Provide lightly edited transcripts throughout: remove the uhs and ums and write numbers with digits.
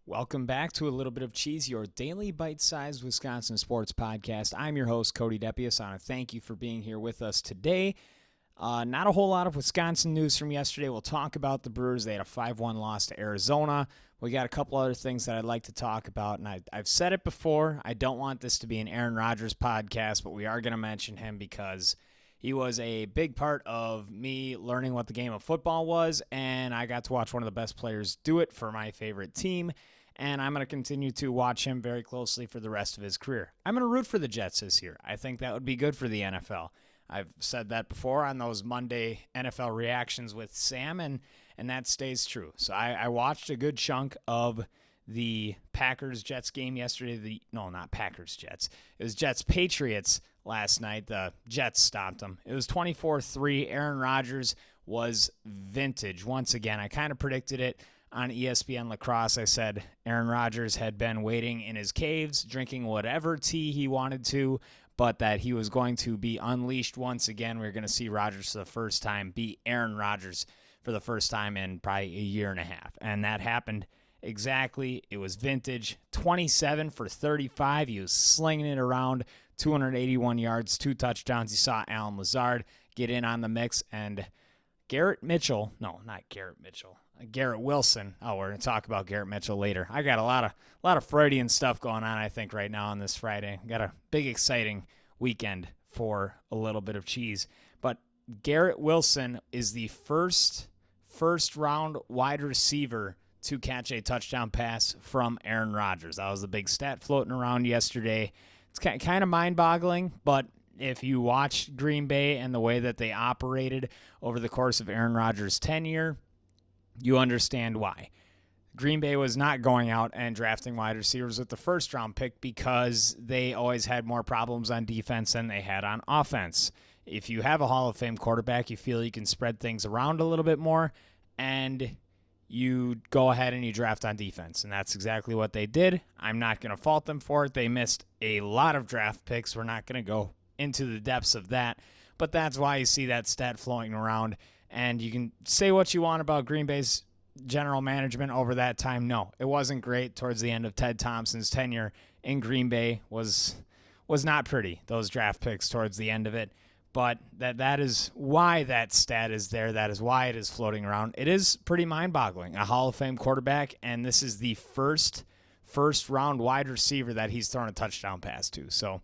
Welcome back to A Little Bit of Cheese, your daily bite-sized Wisconsin sports podcast. I'm your host, Cody Depius. I want to thank you for being here with us today. Not a whole lot of Wisconsin news from yesterday. We'll talk about the Brewers. They had a 5-1 loss to Arizona. We got a couple other things that I'd like to talk about, and I've said it before. I don't want this to be an Aaron Rodgers podcast, but we are going to mention him because he was a big part of me learning what the game of football was, and I got to watch one of the best players do it for my favorite team. And I'm going to continue to watch him very closely for the rest of his career. I'm going to root for the Jets this year. I think that would be good for the NFL. I've said that before on those Monday NFL reactions with Sam, and that stays true. So I watched a good chunk of the Packers-Jets game yesterday. Not Packers-Jets. It was Jets-Patriots last night. The Jets stopped them. It was 24-3. Aaron Rodgers was vintage once again. I kind of predicted it. On ESPN Lacrosse, I said Aaron Rodgers had been waiting in his caves, drinking whatever tea he wanted to, but that he was going to be unleashed once again. We were going to see Rodgers for the first time, be Aaron Rodgers for the first time in probably a year and a half. And that happened exactly. It was vintage. 27 for 35. He was slinging it around, 281 yards, 2 touchdowns. You saw Allen Lazard get in on the mix, and Garrett Wilson. Oh, we're going to talk about Garrett Mitchell later. I got a lot of Freudian stuff going on, I think, right now on this Friday. Got a big, exciting weekend for a little bit of cheese. But Garrett Wilson is the first round wide receiver to catch a touchdown pass from Aaron Rodgers. That was the big stat floating around yesterday. It's kind of mind-boggling, but if you watch Green Bay and the way that they operated over the course of Aaron Rodgers' tenure, you understand why. Green Bay was not going out and drafting wide receivers with the first-round pick because they always had more problems on defense than they had on offense. If you have a Hall of Fame quarterback, you feel you can spread things around a little bit more, and you go ahead and you draft on defense, and that's exactly what they did. I'm not going to fault them for it. They missed a lot of draft picks. We're not going to go into the depths of that, but that's why you see that stat flowing around. And you can say what you want about Green Bay's general management over that time. No, it wasn't great towards the end of Ted Thompson's tenure in Green Bay. Was not pretty, those draft picks towards the end of it. But that is why that stat is there. That is why it is floating around. It is pretty mind-boggling. A Hall of Fame quarterback, and this is the first-round wide receiver that he's thrown a touchdown pass to. So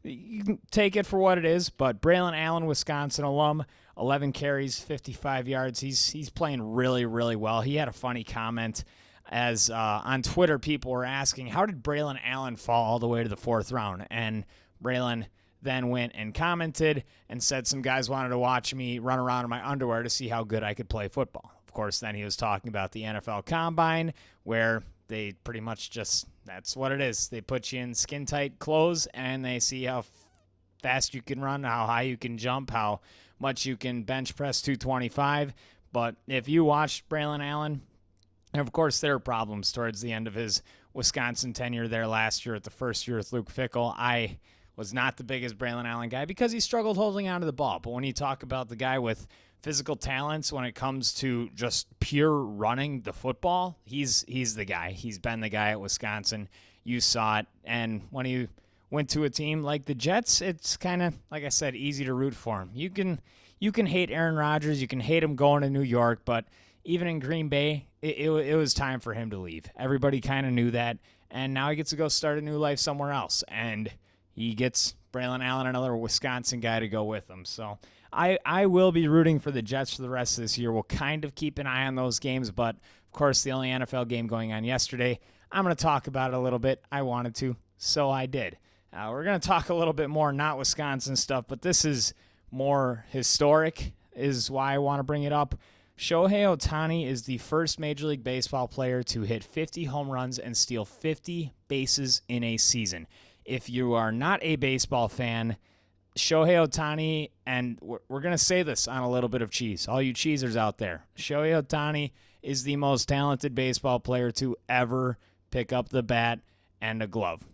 you can take it for what it is, but Braylon Allen, Wisconsin alum, 11 carries, 55 yards. He's playing really, really well. He had a funny comment as on Twitter people were asking, how did Braylon Allen fall all the way to the 4th round? And Braylon then went and commented and said some guys wanted to watch me run around in my underwear to see how good I could play football. Of course, then he was talking about the NFL Combine, where they pretty much that's what it is. They put you in skin-tight clothes, and they see how fast you can run, how high you can jump, how much you can bench press 225. But if you watch Braylon Allen, and of course there are problems towards the end of his Wisconsin tenure there last year at the first year with Luke Fickell. I was not the biggest Braylon Allen guy because he struggled holding on to the ball. But when you talk about the guy with physical talents when it comes to just pure running the football, he's the guy. He's been the guy at Wisconsin. You saw it. And when he went to a team like the Jets, it's kind of, like I said, easy to root for him. You can hate Aaron Rodgers. You can hate him going to New York. But even in Green Bay, it was time for him to leave. Everybody kind of knew that. And now he gets to go start a new life somewhere else. And he gets Braylon Allen, another Wisconsin guy, to go with him. So I will be rooting for the Jets for the rest of this year. We'll kind of keep an eye on those games, but, of course, the only NFL game going on yesterday, I'm going to talk about it a little bit. I wanted to, so I did. We're going to talk a little bit more, not Wisconsin stuff, but this is more historic, is why I want to bring it up. Shohei Ohtani is the first Major League Baseball player to hit 50 home runs and steal 50 bases in a season. If you are not a baseball fan, Shohei Ohtani, and we're going to say this on A Little Bit of Cheese, all you cheesers out there, Shohei Ohtani is the most talented baseball player to ever pick up the bat and a glove.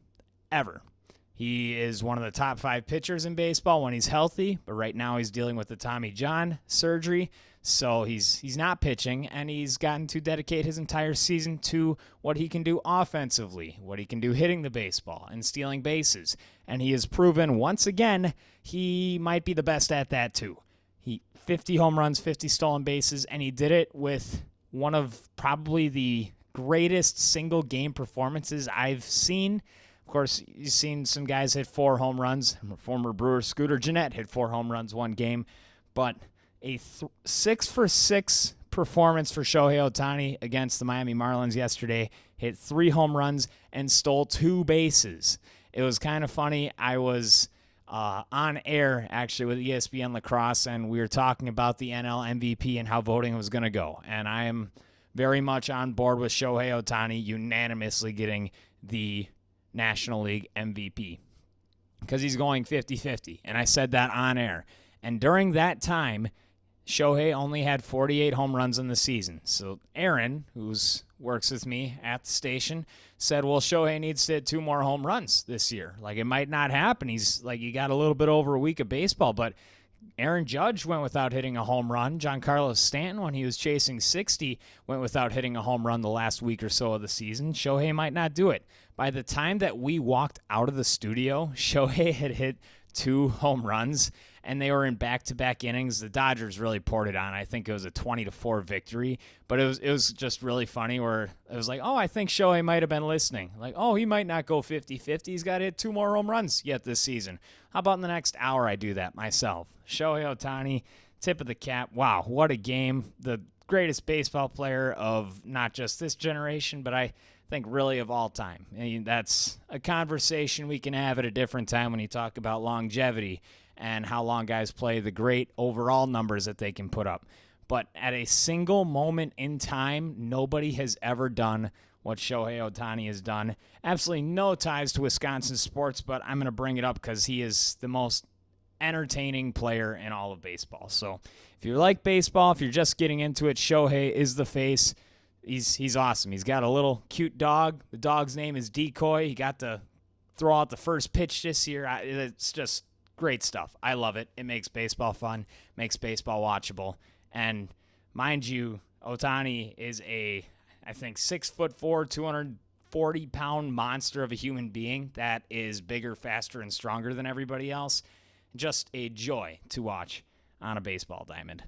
Ever. He is one of the top 5 pitchers in baseball when he's healthy, but right now he's dealing with the Tommy John surgery, so he's not pitching, and he's gotten to dedicate his entire season to what he can do offensively, what he can do hitting the baseball and stealing bases, and he has proven once again he might be the best at that too. 50 home runs, 50 stolen bases, and he did it with one of probably the greatest single game performances I've seen. Of course, you've seen some guys hit 4 home runs. Former Brewer Scooter Gennett hit 4 home runs one game. But a 6-for-6 performance for Shohei Ohtani against the Miami Marlins yesterday. Hit 3 home runs and stole 2 bases. It was kind of funny. I was on air, actually, with ESPN Lacrosse, and we were talking about the NL MVP and how voting was going to go. And I am very much on board with Shohei Ohtani unanimously getting the National League MVP because he's going 50-50, and I said that on air. And during that time, Shohei only had 48 home runs in the season. So Aaron, who works with me at the station, said, well, Shohei needs to hit 2 more home runs this year. Like, it might not happen. He's like, you got a little bit over a week of baseball, but Aaron Judge went without hitting a home run. Giancarlo Stanton, when he was chasing 60, went without hitting a home run the last week or so of the season. Shohei might not do it. By the time that we walked out of the studio, Shohei had hit 2 home runs, and they were in back-to-back innings. The Dodgers really poured it on. I think it was a 20-4 victory, but it was just really funny where it was like, oh, I think Shohei might have been listening. Like, oh, he might not go 50-50. He's got to hit 2 more home runs yet this season. How about in the next hour I do that myself? Shohei Ohtani, tip of the cap. Wow, what a game. The greatest baseball player of not just this generation, but I think really of all time. I mean, that's a conversation we can have at a different time when you talk about longevity and how long guys play, the great overall numbers that they can put up. But at a single moment in time, nobody has ever done what Shohei Ohtani has done. Absolutely no ties to Wisconsin sports, but I'm going to bring it up because he is the most entertaining player in all of baseball. So if you like baseball, if you're just getting into it, Shohei is the face. He's awesome. He's got a little cute dog. The dog's name is Decoy. He got to throw out the first pitch this year. It's just great stuff. I love it. It makes baseball fun, makes baseball watchable. And mind you, Ohtani is I think 6'4", 240-pound monster of a human being that is bigger, faster, and stronger than everybody else. Just a joy to watch on a baseball diamond.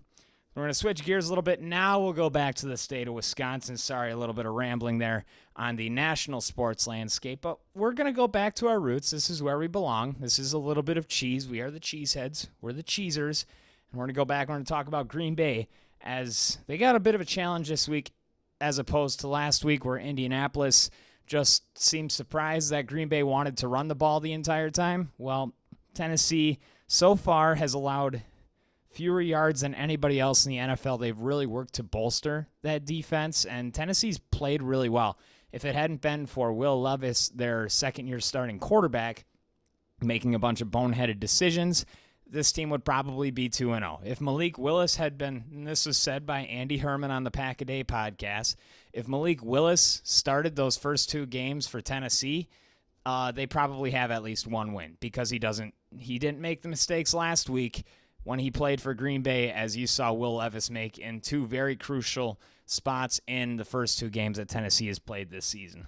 We're going to switch gears a little bit. Now we'll go back to the state of Wisconsin. Sorry, a little bit of rambling there on the national sports landscape, but we're going to go back to our roots. This is where we belong. This is a little bit of cheese. We are the cheeseheads. We're the cheesers. And we're going to go back. We're going to talk about Green Bay as they got a bit of a challenge this week as opposed to last week where Indianapolis just seemed surprised that Green Bay wanted to run the ball the entire time. Well, Tennessee so far has allowed fewer yards than anybody else in the NFL. They've really worked to bolster that defense, and Tennessee's played really well. If it hadn't been for Will Levis, their second-year starting quarterback, making a bunch of boneheaded decisions, this team would probably be 2-0. If Malik Willis had been, and this was said by Andy Herman on the Pack-A-Day podcast, if Malik Willis started those first 2 games for Tennessee, they probably have at least 1 win because he didn't make the mistakes last week when he played for Green Bay, as you saw Will Levis make in 2 very crucial spots in the first 2 games that Tennessee has played this season.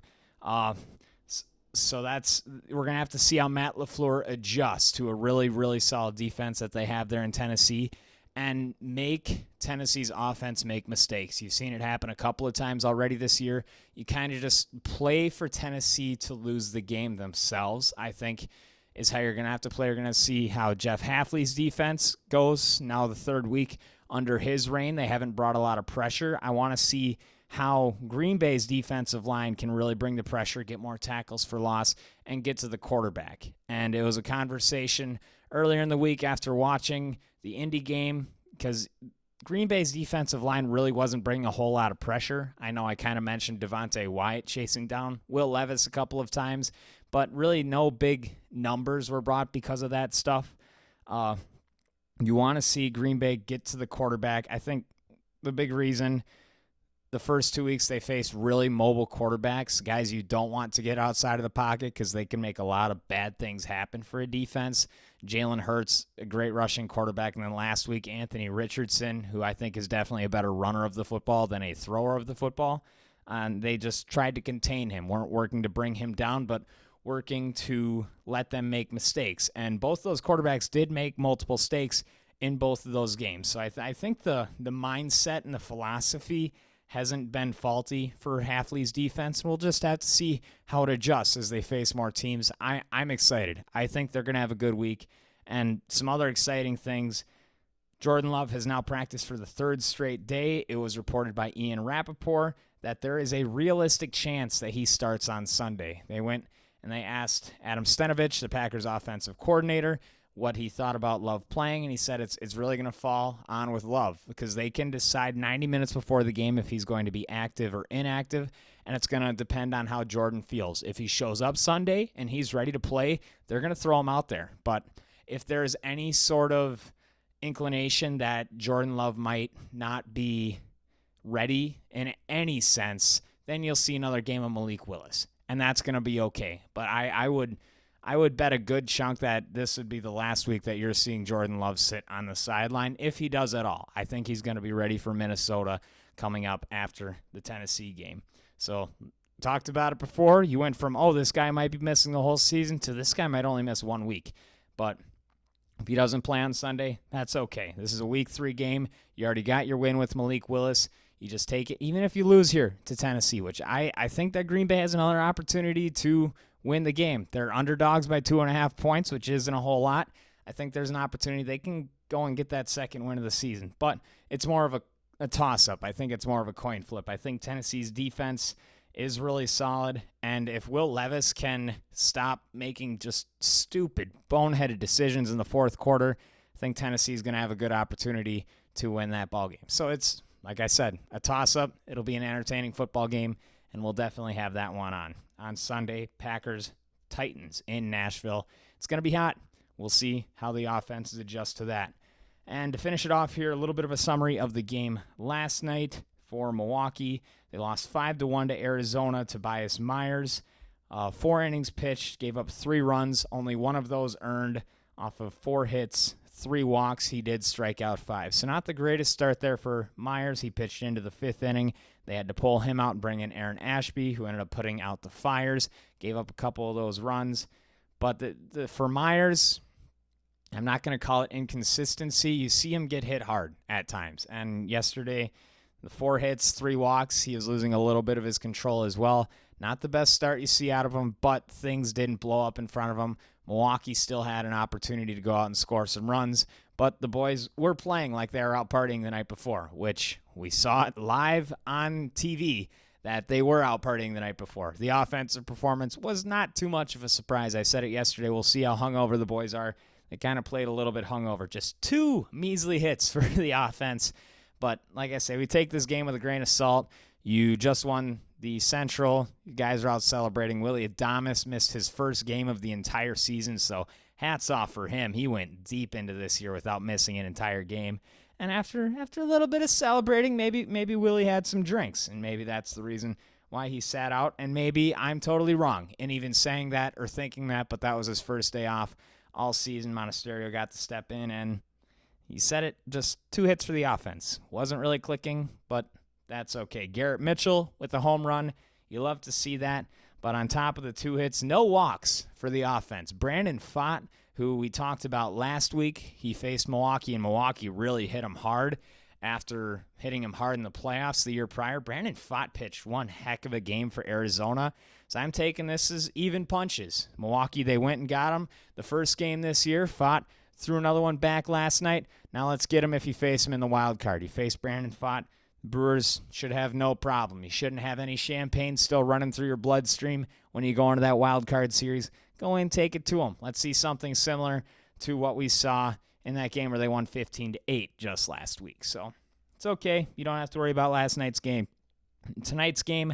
So we're going to have to see how Matt LaFleur adjusts to a really, really solid defense that they have there in Tennessee and make Tennessee's offense make mistakes. You've seen it happen a couple of times already this year. You kind of just play for Tennessee to lose the game themselves, I think, is how you're going to have to play. You're going to see how Jeff Hafley's defense goes now the 3rd week under his reign. They haven't brought a lot of pressure. I want to see how Green Bay's defensive line can really bring the pressure, get more tackles for loss, and get to the quarterback. And it was a conversation earlier in the week after watching the Indy game because Green Bay's defensive line really wasn't bringing a whole lot of pressure. I know I kind of mentioned Devontae Wyatt chasing down Will Levis a couple of times, but really no big numbers were brought because of that stuff. You want to see Green Bay get to the quarterback. I think the big reason the first 2 weeks they faced really mobile quarterbacks, guys you don't want to get outside of the pocket because they can make a lot of bad things happen for a defense. Jalen Hurts, a great rushing quarterback. And then last week, Anthony Richardson, who I think is definitely a better runner of the football than a thrower of the football. And they just tried to contain him, weren't working to bring him down, but working to let them make mistakes. And both those quarterbacks did make multiple mistakes in both of those games. So I think the mindset and the philosophy hasn't been faulty for Hafley's defense. We'll just have to see how it adjusts as they face more teams. I'm excited. I think they're going to have a good week. And some other exciting things. Jordan Love has now practiced for the third straight day. It was reported by Ian Rappaport that there is a realistic chance that he starts on Sunday. They went and they asked Adam Stenovich, the Packers offensive coordinator, what he thought about Love playing, and he said it's really going to fall on with Love because they can decide 90 minutes before the game if he's going to be active or inactive, and it's going to depend on how Jordan feels. If he shows up Sunday and he's ready to play, they're going to throw him out there. But if there's any sort of inclination that Jordan Love might not be ready in any sense, then you'll see another game of Malik Willis, and that's going to be okay. But I would bet a good chunk that this would be the last week that you're seeing Jordan Love sit on the sideline, if he does at all. I think he's going to be ready for Minnesota coming up after the Tennessee game. So, talked about it before. You went from, this guy might be missing the whole season to this guy might only miss 1 week. But if he doesn't play on Sunday, that's okay. This is a week 3 game. You already got your win with Malik Willis. You just take it, even if you lose here to Tennessee, which I think that Green Bay has another opportunity to win the game. They're underdogs by 2.5 points, which isn't a whole lot. I think there's an opportunity they can go and get that second win of the season. But it's more of a toss-up. I think it's more of a coin flip. I think Tennessee's defense is really solid, and if Will Levis can stop making just stupid, boneheaded decisions in the fourth quarter, I think Tennessee's going to have a good opportunity to win that ball game. So it's, like I said, a toss-up. It'll be an entertaining football game, and we'll definitely have that one on Sunday. Packers, Titans in Nashville. It's going to be hot. We'll see how the offenses adjust to that. And to finish it off here, a little bit of a summary of the game last night for Milwaukee. They lost 5-1 to Arizona. Tobias Myers, 4 innings pitched, gave up 3 runs. Only one of those earned off of 4 hits, 3 walks. He did strike out 5. So not the greatest start there for Myers. He pitched into the 5th inning. They had to pull him out and bring in Aaron Ashby, who ended up putting out the fires, gave up a couple of those runs. But for Myers, I'm not going to call it inconsistency. You see him get hit hard at times. And yesterday, the 4 hits, 3 walks, he was losing a little bit of his control as well. Not the best start you see out of him, but things didn't blow up in front of him. Milwaukee still had an opportunity to go out and score some runs, but the boys were playing like they were out partying the night before, which we saw it live on TV that they were out partying the night before. The offensive performance was not too much of a surprise. I said it yesterday. We'll see how hungover the boys are. They kind of played a little bit hungover. Just 2 measly hits for the offense. But like I say, we take this game with a grain of salt. You just won the Central. You guys are out celebrating. Willie Adames missed his first game of the entire season, so hats off for him. He went deep into this year without missing an entire game. And after a little bit of celebrating, maybe Willie had some drinks, and maybe that's the reason why he sat out. And maybe I'm totally wrong in even saying that or thinking that, but that was his first day off all season. Monasterio got to step in, and he said it, just 2 hits for the offense. Wasn't really clicking, but that's okay. Garrett Mitchell with a home run. You love to see that. But on top of the 2 hits, no walks for the offense. Brandon Pfaadt, who we talked about last week, he faced Milwaukee, and Milwaukee really hit him hard after hitting him hard in the playoffs the year prior. Brandon Pfaadt pitched one heck of a game for Arizona. So I'm taking this as even punches. Milwaukee, they went and got him the first game this year. Pfaadt threw another one back last night. Now let's get him if you face him in the wild card. You face Brandon Pfaadt. Brewers should have no problem. You shouldn't have any champagne still running through your bloodstream when you go into that wild card series. Go in and take it to them. Let's see something similar to what we saw in that game where they won 15-8 just last week. So it's okay. You don't have to worry about last night's game. Tonight's game,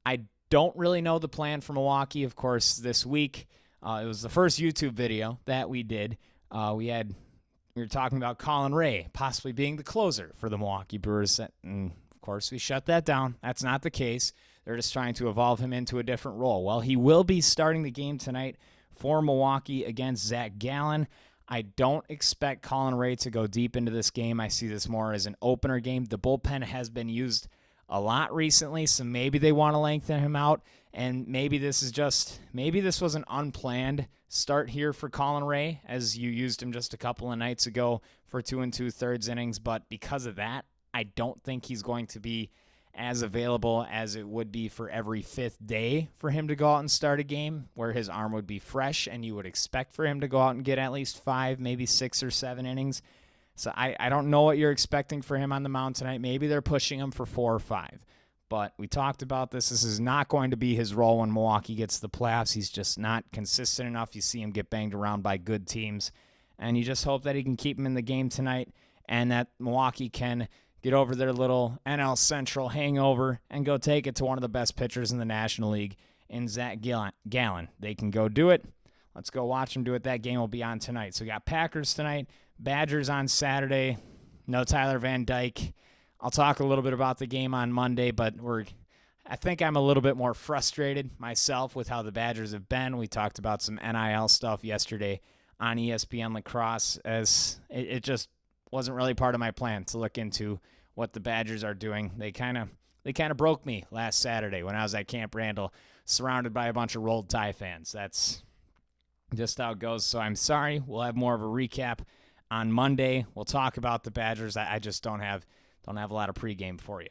I don't really know the plan for Milwaukee. Of course, this week, it was the first YouTube video that we did. We were talking about Colin Ray possibly being the closer for the Milwaukee Brewers. And, of course, we shut that down. That's not the case. They're just trying to evolve him into a different role. Well, he will be starting the game tonight for Milwaukee against Zach Gallen. I don't expect Colin Ray to go deep into this game. I see this more as an opener game. The bullpen has been used a lot recently, so maybe they want to lengthen him out, and maybe this was an unplanned start here for Colin Ray, as you used him just a couple of nights ago for 2 2/3 innings, but because of that, I don't think he's going to be as available as it would be for every fifth day for him to go out and start a game where his arm would be fresh and you would expect for him to go out and get at least 5, maybe 6 or 7 innings. So I don't know what you're expecting for him on the mound tonight. Maybe they're pushing him for 4 or 5. But we talked about this. This is not going to be his role when Milwaukee gets to the playoffs. He's just not consistent enough. You see him get banged around by good teams. And you just hope that he can keep him in the game tonight and that Milwaukee can get over their little NL Central hangover and go take it to one of the best pitchers in the National League in Zach Gallen. They can go do it. Let's go watch them do it. That game will be on tonight. So we got Packers tonight, Badgers on Saturday. No Tyler Van Dyke. I'll talk a little bit about the game on Monday, but I think I'm a little bit more frustrated myself with how the Badgers have been. We talked about some NIL stuff yesterday on ESPN Lacrosse, as it just wasn't really part of my plan to look into what the Badgers are doing. They kind of broke me last Saturday when I was at Camp Randall, surrounded by a bunch of Rolled Tide fans. That's just how it goes. So I'm sorry. We'll have more of a recap on Monday. We'll talk about the Badgers. I just don't have a lot of pregame for you.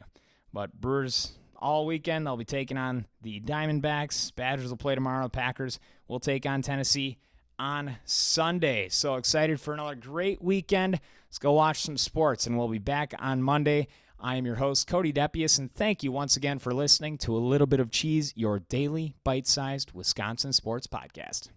But Brewers all weekend, they'll be taking on the Diamondbacks. Badgers will play tomorrow. Packers will take on Tennessee on Sunday. So excited for another great weekend. Let's go watch some sports, and we'll be back on Monday. I am your host, Cody Depius, and thank you once again for listening to A Little Bit of Cheese, your daily bite-sized Wisconsin sports podcast.